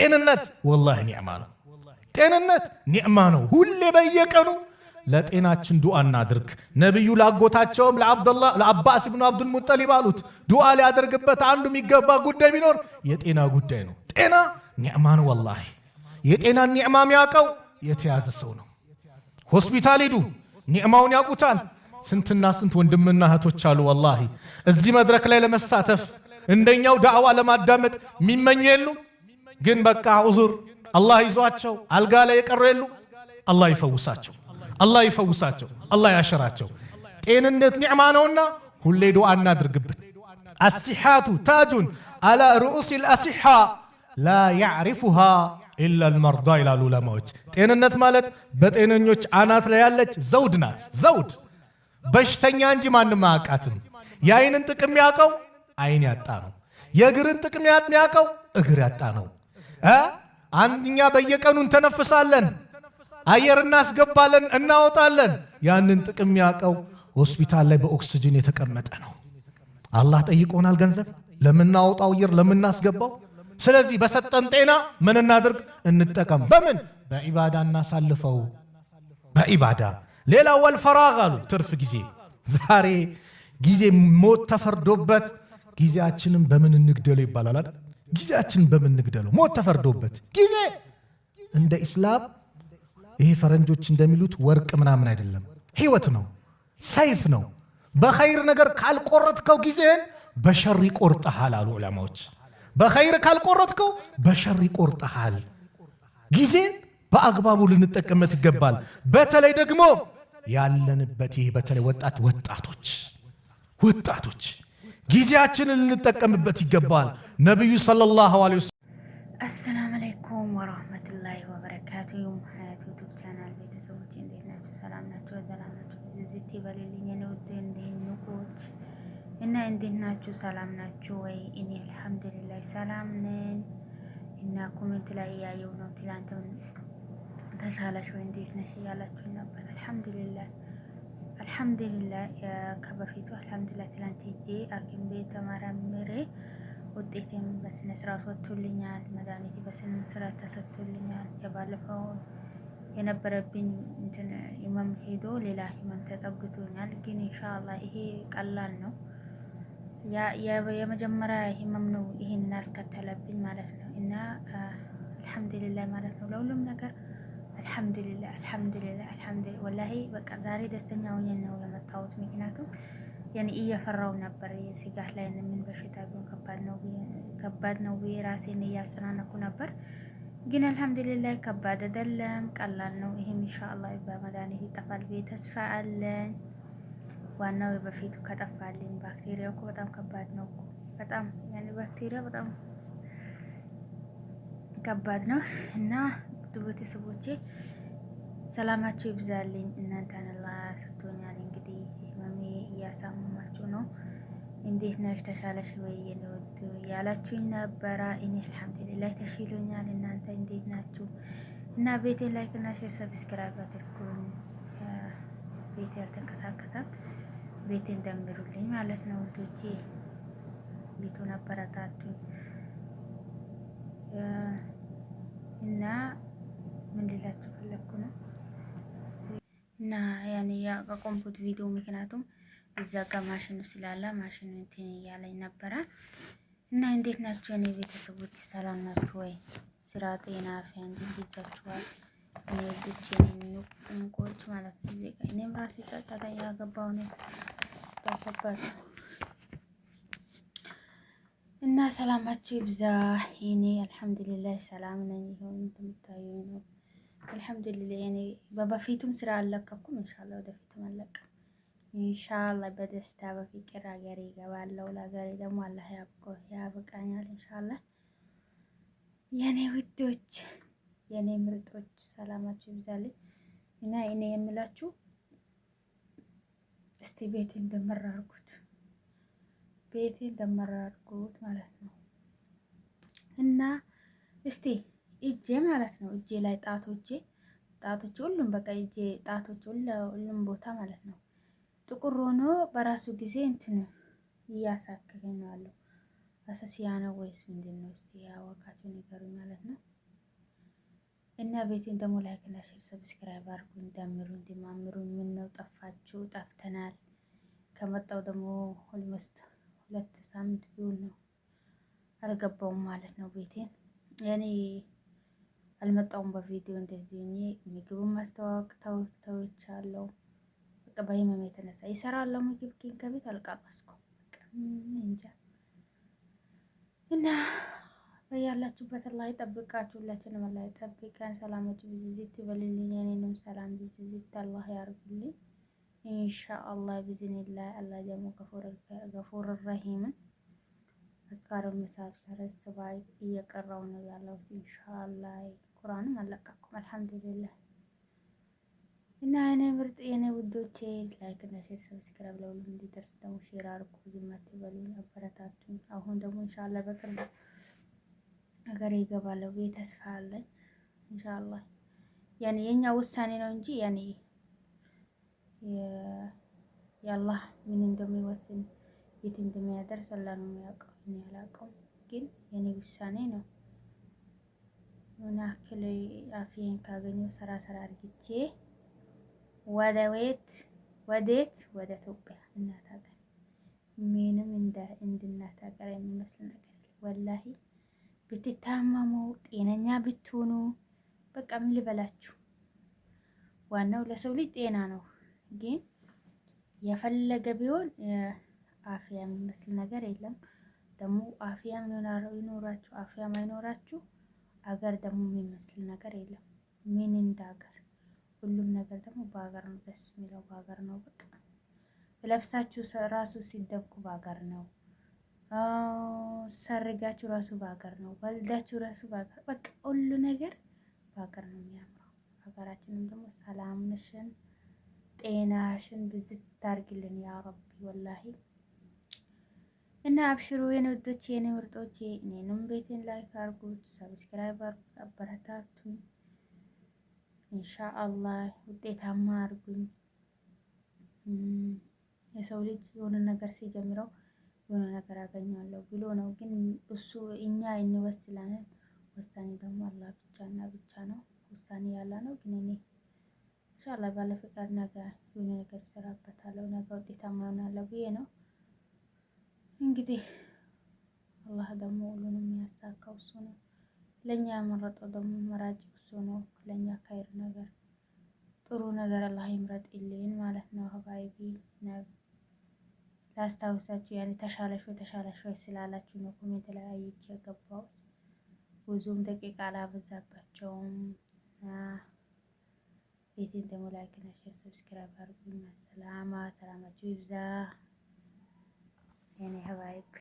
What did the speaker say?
ጤንነት ወላሂ ኒዕማ ነው። ጤንነት ኒዕማ ነው። ሁሌ በየቀኑ ለጤናችን ዱዓ እናድርግ። ነብዩ ላጎታቸውም ለአባስ ኢብኑ አብዱል ሙጠሊብ አሉት ዱዓ ሊያደርግበት አንዱ የሚገባ ጉዳይ ቢኖር የጤና ጉዳይ ነው። ጤና ኒዕማ ነው። ወላሂ የጤናን ኒዕማ የሚያውቀው የተያዘ ሰው ነው። ሆስፒታል ሂዱ፣ ኒዕማውን ያውቁታል። ስንትና ስንት ወንድምና እህቶች አሉ ወላሂ እዚህ መድረክ ላይ ለመሳተፍ እንደኛው ዳዕዋ ለማዳመጥ የሚመኙ የሉ፣ ግን በቃ ዑዙር አላህ ይዟቸው አልጋ ላይ የቀሩ የሉ። አላህ ይፈውሳቸው፣ አላህ ይፈውሳቸው፣ አላህ ያሸራቸው። ጤንነት ኒዕማ ነውና ሁሌ ዱዓ እናድርግበት። አሲሓቱ ታጁን አላ ሩኡሲ ልአሲሓ ላ ያዕሪፉሃ ኢላ ልመርዳ ይላሉ ዑለማዎች። ጤንነት ማለት በጤነኞች አናት ላይ ያለች ዘውድ ናት። ዘውድ በሽተኛ እንጂ ማንም አያውቃትም። የአይንን ጥቅም ያውቀው አይን ያጣ ነው። የእግርን ጥቅም ያውቀው እግር ያጣ ነው። አንድኛ በየቀኑ እንተነፍሳለን፣ አየር እናስገባለን፣ እናወጣለን። ያንን ጥቅም ያውቀው ሆስፒታል ላይ በኦክሲጅን የተቀመጠ ነው። አላህ ጠይቆናል ገንዘብ ለምናወጣው አየር ለምናስገባው። ስለዚህ በሰጠን ጤና ምን እናድርግ? እንጠቀም። በምን? በዒባዳ እናሳልፈው፣ በዒባዳ። ሌላው ወልፈራግ አሉ ትርፍ ጊዜ። ዛሬ ጊዜ ሞት ተፈርዶበት ጊዜያችንን በምን እንግደለው ይባላል አይደል? ጊዜያችንን በምን እንግደለው? ሞት ተፈርዶበት ጊዜ እንደ ኢስላም ይሄ ፈረንጆች እንደሚሉት ወርቅ ምናምን አይደለም፣ ህይወት ነው፣ ሰይፍ ነው። በኸይር ነገር ካልቆረጥከው ጊዜን በሸር ይቆርጥሃል አሉ ዑለማዎች። በኸይር ካልቆረጥከው በሸር ይቆርጥሃል። ጊዜ በአግባቡ ልንጠቀምበት ይገባል። በተለይ ደግሞ ያለንበት ይሄ በተለይ ወጣቶች ጊዜያችንን ልንጠቀምበት ይገባል። ነብዩ ሰለላሁ ዐለይሂ ወሰለም አሰላሙ አለይኩም ወራህመቱላሂ ወበረካቱሁ። ሀያት ዩቲዩብ ቻናል ቤተሰቦች እንዴት ናችሁ? ሰላም ናችሁ? ሰላም ናችሁ? እዚህ ይበልልኝ ነው እንደንቁት እና እንዴት ናችሁ? ሰላም ናችሁ ወይ? እኔ አልሐምዱሊላህ ሰላም ነኝ። እና ኮሜንት ላይ ያየው ነው ትላንትን ተሻለሽ ወይ እንዴት ነሽ ያላችሁ ነበር። አልሐምዱሊላህ ከበፊቱ አልሐምዱሊላህ። ትላንት ሄጄ ሐኪም ቤት ተመርምሬ ውጤቴም በስነ ስርዓት ወጥቶልኛል። መድኃኒቴ በስነ ስርዓት ተሰጥቶልኛል። የባለፈው የነበረብኝ እንትን ህመም ሄዶ ሌላ ህመም ተጠግቶኛል። ግን ኢንሻአላህ ይሄ ቀላል ነው። የመጀመሪያ ህመም ነው ይሄን ያስከተለብኝ ማለት ነው። እና አልሐምዱሊላህ ማለት ነው ለሁሉም ነገር አልሐምዱሊላህ ወላሂ በቃ ዛሬ ደስተኛ ሆኜ ነው የመጣሁት። ምክንያቱም ያኔ እየፈራው ነበር የስጋት ላይ ምን በሽታ ቢሆን ከባድ ነው ራሴን እያጨናነኩ ነበር። ግን አልሐምዱሊላህ ከባድ አይደለም፣ ቀላል ነው። ይሄም ኢንሻአላህ በመድኃኒት ይጠፋል ብዬ ተስፋ አለኝ። ዋናው በፊቱ ከጠፋልኝ ባክቴሪያው እኮ በጣም ከባድ ነው እኮ በጣም ያኔ ባክቴሪያ በጣም ከባድ ነው። እና ቤተሰቦቼ ሰላማችሁ ይብዛልኝ። እናንተን አላህ ሰጥቶኛል። እንግዲህ ህመሜ እያሳመማችሁ ነው። እንዴት ነሽ ተሻለሽ ወይ ያላችሁኝ ነበረ። እኔ አልሐምዱሊላህ ተሽሎኛል። እናንተ እንዴት ናችሁ? እና ቤቴን ላይክ እና ሼር ሰብስክራይብ አድርጉኝ። ቤቴ ያልተንቀሳቀሰም ቤቴን ደምሩልኝ ማለት ነው ውዶቼ። ቤቱን አበረታቱኝ እና ምን ልላችሁ ፈለኩ ነው እና ያኔ ያቆምኩት ቪዲዮ ምክንያቱም እዛ ጋር ማሽኑ ስላለ ማሽኑ እንትን እያለኝ ነበረ። እና እንዴት ናችሁ እኔ ቤተሰቦች ሰላም ናችሁ ወይ? ስራ፣ ጤና፣ አፍያ እንዴት ይዛችኋል? እኔ ብቻ ነኝ እንቆጭ ማለት ነው። እኔም ራሴ ጫጫታ ያገባው ነው ታፈባታ እና ሰላማችሁ ይብዛ። እኔ አልሐምዱሊላህ ሰላም ነኝ። ይሁን ተምታዩ ነው አልሐምዱሊላህ። እኔ በፊቱም ስራ አለቀኩም። ኢንሻአላህ ወደፊትም አለቀም ኢንሻአላህ። በደስታ በፍቅር ሀገሬ እገባለሁ። ለሀገሬ ደግሞ አላህ ያበቃኛል ኢንሻአላህ። የኔ ውዶች የኔ ምርጦች ሰላማችሁ ይብዛልኝ። እና እኔ የምላችሁ እስቲ ቤቴ እንደመራርኩት ማለት ነው። እና እስቲ እጄ ማለት ነው እጄ ላይ ጣቶቼ ሁሉም በቃ እጄ ጣቶቼ ሁሉም ቦታ ማለት ነው ጥቁር ሆኖ በራሱ ጊዜ እንትን እያሳከከኝ ነው ያለው። አሰሲያ ነው ወይስ ምንድነው? እስቲ ያወቃችሁ ንገሩኝ ማለት ነው። እና ቤቴን ደግሞ ላይክ እና ሼር ሰብስክራይብ አድርጉ። እንደምሩ እንዲማምሩ ምን ነው ጠፋችሁ? ጠፍተናል። ከመጣው ደግሞ ኦልሞስት 2 ሳምንት ቢሆን ነው አልገባውም ማለት ነው ቤቴን። ያኔ አልመጣውም በቪዲዮ እንደዚህ እኔ ምግብን ማስተዋወቅ ተውቻለሁ። በቃ በህመም የተነሳ ይሰራለሁ ምግብ ግን ከቤት አልቀረስኩም። በቃ እንጃ እና በያላችሁበት አላህ ይጠብቃችሁ። ሁላችንም አላህ ይጠብቀን። ሰላማችሁ ብዝዝት ይበልልኝ። የኔንም ሰላም ብዝዝት አላህ ያርግልኝ ኢንሻአላህ ቢዝኒላህ። አላህ ደግሞ ገፉር ረሂምን አስካር መሳጅ ከረስ ባይ እየቀራው ነው ያለሁት ኢንሻአላህ። ቁርአንም አለቀኩም አልሐምዱሊላህ። እና እኔ ምርጥ የኔ ውዶቼ ላይክ እና ሼር ሰብስክራይብ ለሁሉም እንዲደርስ ደግሞ ሼር አድርጉ። ዝም አትበሉኝ፣ አበረታቱኝ። አሁን ደግሞ ኢንሻአላህ በቅርቡ ሀገሬ ይገባለሁ ብዬ ተስፋ አለኝ ኢንሻአላህ። ያኔ የኛ ውሳኔ ነው እንጂ ያኔ የአላህ ምን እንደሚወስን የት እንደሚያደርስ አላህ ነው የሚያውቀው፣ እኔ አላውቀውም። ግን የኔ ውሳኔ ነው። ምን ያክል አፊን ካገኘው ሰራ አድርግቼ ወዴት ወደ ኢትዮጵያ እናት ሀገር ምንም እንድናት ሀገር የሚመስል ነገር ወላሂ ብትታመሙ ጤነኛ ብትሆኑ በቃ ምን ልበላችሁ፣ ዋናው ለሰው ልጅ ጤና ነው። ግን የፈለገ ቢሆን አፍያ የሚመስል ነገር የለም። ደግሞ አፍያ ይኖራችሁ አፍያ ማይኖራችሁ አገር ደግሞ የሚመስል ነገር የለም። ምን እንደ ሀገር ሁሉም ነገር ደግሞ በሀገር ነው ደስ የሚለው፣ በሀገር ነው። በቃ ለብሳችሁ ራሱ ሲደብቁ በሀገር ነው። ሰርጋችሁ ራሱ በሀገር ነው። ወልዳችሁ ራሱ በሀገር፣ በቃ ሁሉ ነገር በሀገር ነው የሚያምረው። ሀገራችንም ደግሞ ሰላምሽን ጤናሽን ብዝት ታርግልን ያ ረቢ ወላሂ። እና አብሽሩ የኔ ወዶቼ የኔ ምርጦቼ፣ እኔንም ቤቴን ላይክ አርጉት፣ ሰብስክራይብ አርጉት፣ አበረታቱኝ ኢንሻአላህ። ውጤታማ አርጉኝ። የሰው ልጅ የሆነ ነገር ሲጀምረው የሆነ ነገር አገኛለሁ ብሎ ነው። ግን እሱ እኛ እንወስላለን። ውሳኔ ደግሞ አላህ ብቻና ብቻ ነው። ውሳኔ ያለ ነው። ግን እኔ ኢንሻአላህ ባለ ፈቃድ ነገ የሆነ ነገር እሰራበታለሁ። ነገ ውጤታማ እሆናለሁ ብዬ ነው። እንግዲህ አላህ ደግሞ ሁሉንም የሚያሳካው እሱ ነው። ለኛ ያመረጠው ደግሞ መራጭ እሱ ነው። ለኛ ካይር ነገር ጥሩ ነገር አላህ ይምረጥልኝ ማለት ነው። ሀባይቢ ላስታውሳችሁ ያኔ ተሻለሽ ወይ ስላላችሁ ነው ኮሜንት ላይ አይቼ የገባው። ብዙም ደቂቃ አላበዛባቸውም። ቤቴን ደግሞ ላይክ እና ሼር ሰብስክራይብ አድርጉኝ። ሰላማችሁ ይብዛ የኔ ሀባይቢ።